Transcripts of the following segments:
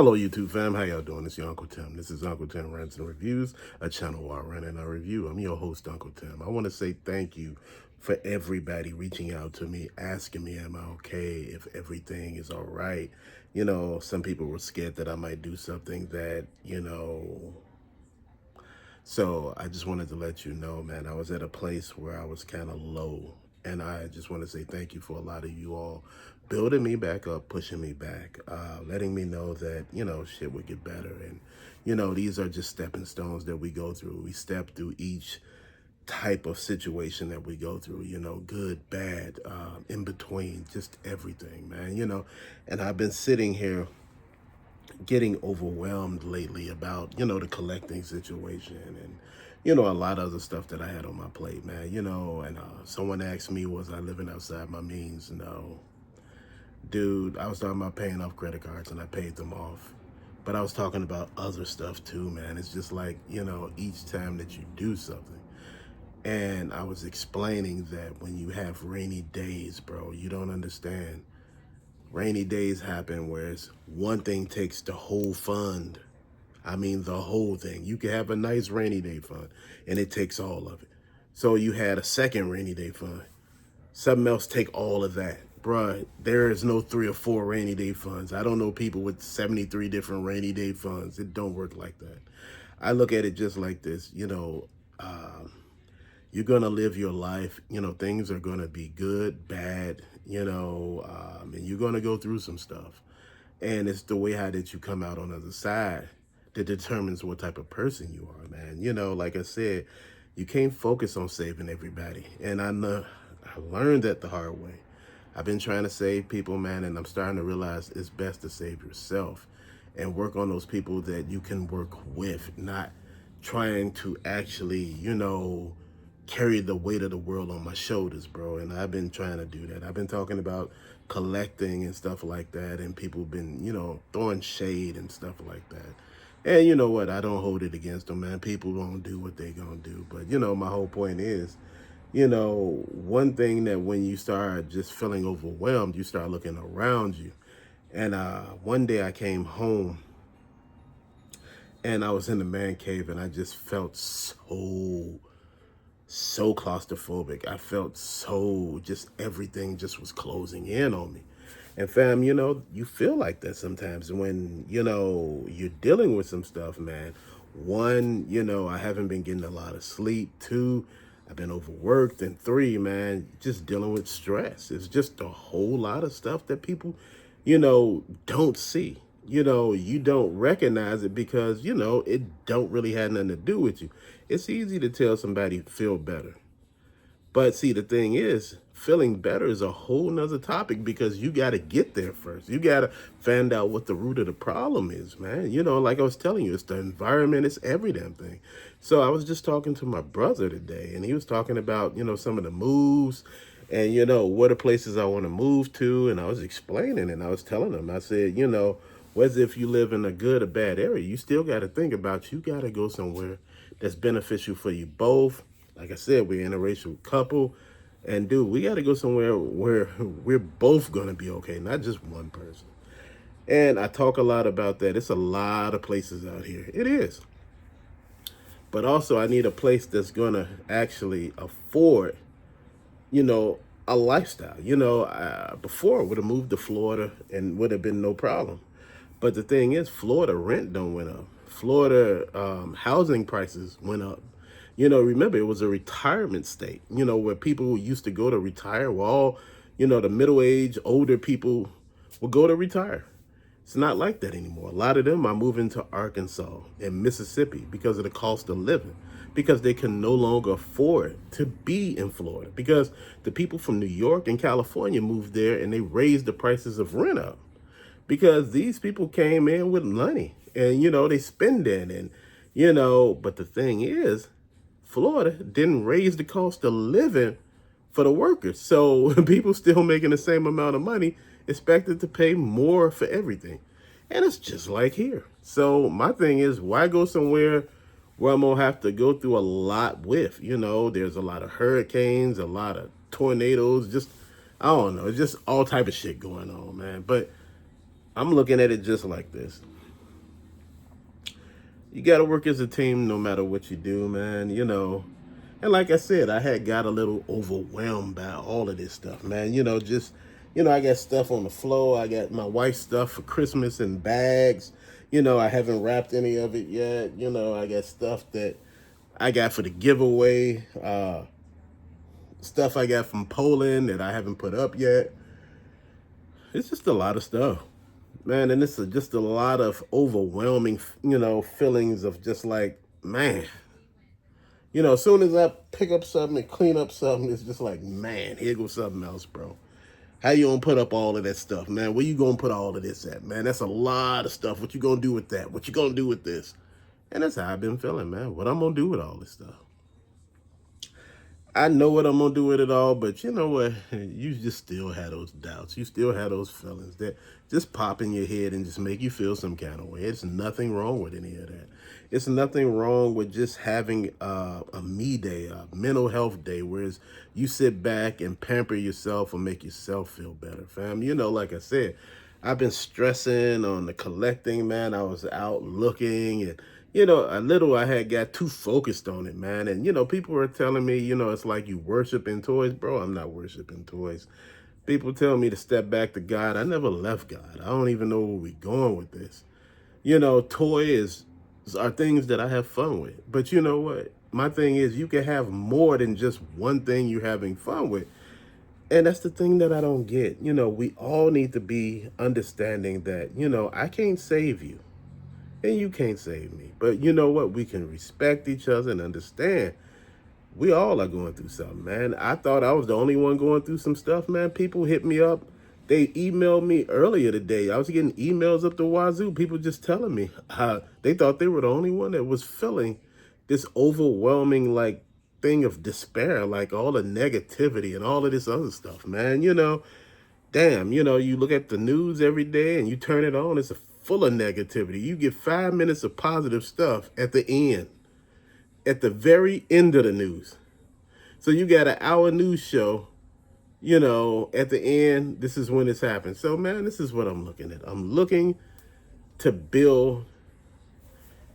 Hello, YouTube fam. How y'all doing? It's your Uncle Tim. This is Uncle Tim Rants and Reviews, a channel where I rant and I review. I'm your host, Uncle Tim. I want to say thank you for everybody reaching out to me, asking me, am I okay, if everything is all right. Some people were scared that I might do something so I just wanted to let you know, man, I was at a place where I was kind of low. And I just want to say thank you for a lot of you all building me back up, pushing me back, letting me know that, shit would get better. And, these are just stepping stones that we go through. We step through each type of situation that we go through, good, bad, in between, just everything, man, And I've been sitting here getting overwhelmed lately about, the collecting situation and, a lot of other stuff that I had on my plate, man, and someone asked me, was I living outside my means? No. Dude, I was talking about paying off credit cards and I paid them off. But I was talking about other stuff too, man. It's just like, each time that you do something. And I was explaining that when you have rainy days, bro, you don't understand. Rainy days happen where it's one thing takes the whole fund. I mean, the whole thing. You can have a nice rainy day fund and it takes all of it. So you had a second rainy day fund. Something else take all of that. Bruh, there is no 3 or 4 rainy day funds. I don't know people with 73 different rainy day funds. It don't work like that. I look at it just like this, you're going to live your life, things are going to be good, bad, and you're going to go through some stuff. And it's the way how that you come out on the other side that determines what type of person you are, man. Like I said, you can't focus on saving everybody. And I know I learned that the hard way. I've been trying to save people, man, and I'm starting to realize it's best to save yourself and work on those people that you can work with, not trying to actually, carry the weight of the world on my shoulders, bro. And I've been trying to do that. I've been talking about collecting and stuff like that, and people been, throwing shade and stuff like that. And you know what? I don't hold it against them, man. People gonna do what they gonna do. But my whole point is, one thing that when you start just feeling overwhelmed, you start looking around you. And one day I came home and I was in the man cave and I just felt so claustrophobic. I felt so just everything just was closing in on me. And fam, you feel like that sometimes when, you're dealing with some stuff, man. One, I haven't been getting a lot of sleep. Two, I've been overworked. And three, man, just dealing with stress. It's just a whole lot of stuff that people, don't see. You don't recognize it because, it don't really have nothing to do with you. It's easy to tell somebody feel better. But see, the thing is, feeling better is a whole nother topic because you got to get there first. You got to find out what the root of the problem is, man. Like I was telling you, it's the environment, it's every damn thing. So I was just talking to my brother today, and he was talking about, some of the moves and, what are places I want to move to. And I was explaining and I was telling him, I said, whether if you live in a good or bad area, you still got to think about you got to go somewhere that's beneficial for you both. Like I said, we're an interracial couple. And dude, we got to go somewhere where we're both going to be okay, not just one person. And I talk a lot about that. It's a lot of places out here. It is. But also, I need a place that's going to actually afford, a lifestyle. Before I would have moved to Florida and would have been no problem. But the thing is, Florida rent don't went up. Florida housing prices went up. Remember, it was a retirement state, where people used to go to retire. Well, all, the middle-aged, older people will go to retire. It's not like that anymore. A lot of them are moving to Arkansas and Mississippi because of the cost of living, because they can no longer afford to be in Florida, because the people from New York and California moved there and they raised the prices of rent up because these people came in with money and, they spend it. And, but the thing is, Florida didn't raise the cost of living for the workers. So people still making the same amount of money expected to pay more for everything. And it's just like here. So my thing is, why go somewhere where I'm going to have to go through a lot with? There's a lot of hurricanes, a lot of tornadoes, just, I don't know, it's just all type of shit going on, man. But I'm looking at it just like this. You got to work as a team no matter what you do, man. And like I said, I had got a little overwhelmed by all of this stuff, man. I got stuff on the floor. I got my wife's stuff for Christmas in bags. I haven't wrapped any of it yet. I got stuff that I got for the giveaway. Stuff I got from Poland that I haven't put up yet. It's just a lot of stuff, man. And just a lot of overwhelming, feelings of just like, man, as soon as I pick up something and clean up something, it's just like, man, here goes something else, bro. How you gonna put up all of that stuff, man? Where you gonna put all of this at, man? That's a lot of stuff. What you gonna do with that? What you gonna do with this? And that's how I've been feeling, man. What I'm gonna do with all this stuff? I know what I'm gonna do with it all, but you know what? You just still have those doubts. You still have those feelings that just pop in your head and just make you feel some kind of way. It's nothing wrong with any of that. It's nothing wrong with just having a me day, a mental health day, whereas you sit back and pamper yourself or make yourself feel better, fam. Like I said, I've been stressing on the collecting, man. I was out looking and a little I had got too focused on it, man. And, people were telling me, it's like you worshiping toys. Bro, I'm not worshiping toys. People tell me to step back to God. I never left God. I don't even know where we're going with this. Toys are things that I have fun with. But you know what? My thing is you can have more than just one thing you're having fun with. And that's the thing that I don't get. We all need to be understanding that, I can't save you and you can't save me. But you know what? We can respect each other and understand we all are going through something, man. I thought I was the only one going through some stuff, man. People hit me up. They emailed me earlier today. I was getting emails up the wazoo. People just telling me they thought they were the only one that was feeling this overwhelming, like, thing of despair, like all the negativity and all of this other stuff, man. Damn, you look at the news every day and you turn it on, it's full of negativity. You get 5 minutes of positive stuff at the end, at the very end of the news. So you got an hour news show, at the end, this is when it's happened. So, man, this is what I'm looking at. I'm looking to build,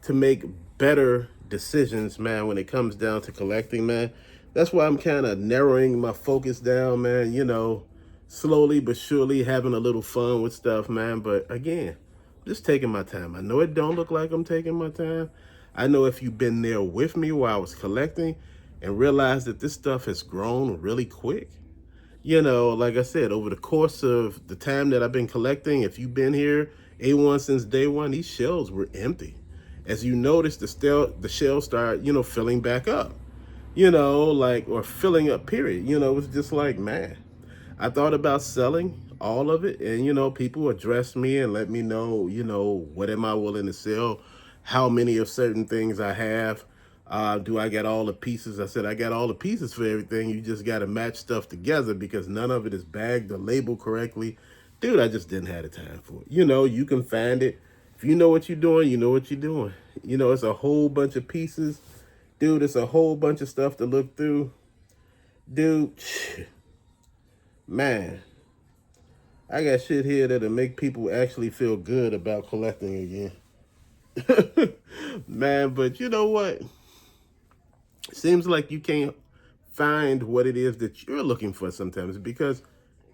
to make better decisions, man, when it comes down to collecting, man. That's why I'm kind of narrowing my focus down, man, slowly but surely having a little fun with stuff, man. But again, just taking my time. I know it don't look like I'm taking my time. I know if you've been there with me while I was collecting and realized that this stuff has grown really quick. Like I said, over the course of the time that I've been collecting, if you've been here, A1 since day one, these shelves were empty. As you notice, the shelves start, filling back up, or filling up, period. It's just like, man, I thought about selling all of it. And, people addressed me and let me know, what am I willing to sell? How many of certain things I have? Do I get all the pieces? I said, I got all the pieces for everything. You just got to match stuff together because none of it is bagged or labeled correctly. Dude, I just didn't have the time for it. You can find it. If you know what you're doing, you know what you're doing. It's a whole bunch of pieces. Dude, it's a whole bunch of stuff to look through. Dude, man, I got shit here that'll make people actually feel good about collecting again. Man, but you know what? Seems like you can't find what it is that you're looking for sometimes because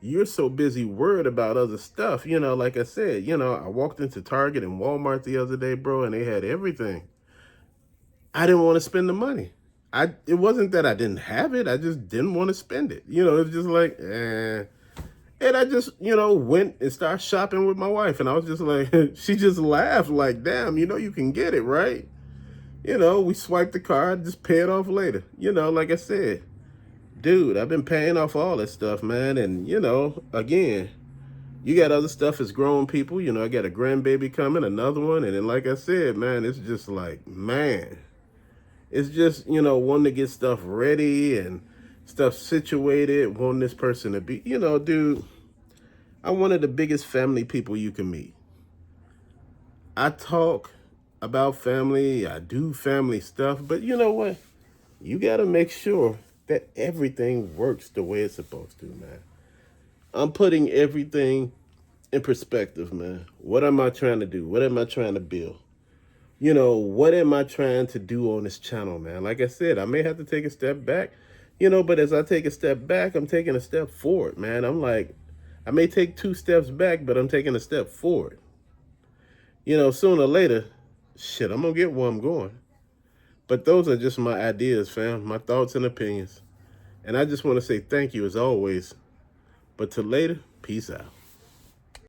you're so busy worried about other stuff. Like I said, I walked into Target and Walmart the other day, bro, and they had everything. I didn't want to spend the money. It wasn't that I didn't have it. I just didn't want to spend it. It's just like, eh. And I just, went and started shopping with my wife. And I was just like, she just laughed like, damn, you can get it, right? We swiped the card, just pay it off later. Like I said, dude, I've been paying off all that stuff, man. And, again, you got other stuff as grown people. I got a grandbaby coming, another one. And then, like I said, man, it's just like, man, it's just, wanting to get stuff ready and stuff situated, wanting this person to be, dude, I'm one of the biggest family people you can meet. I talk about family, I do family stuff, but you know what? You got to make sure that everything works the way it's supposed to, man. I'm putting everything in perspective, man. What am I trying to do? What am I trying to build? What am I trying to do on this channel, man? Like I said, I may have to take a step back, but as I take a step back, I'm taking a step forward, man. I'm like, I may take 2 steps back, but I'm taking a step forward. Sooner or later, shit, I'm gonna get where I'm going. But those are just my ideas, fam, my thoughts and opinions. And I just want to say thank you as always. But till later, peace out.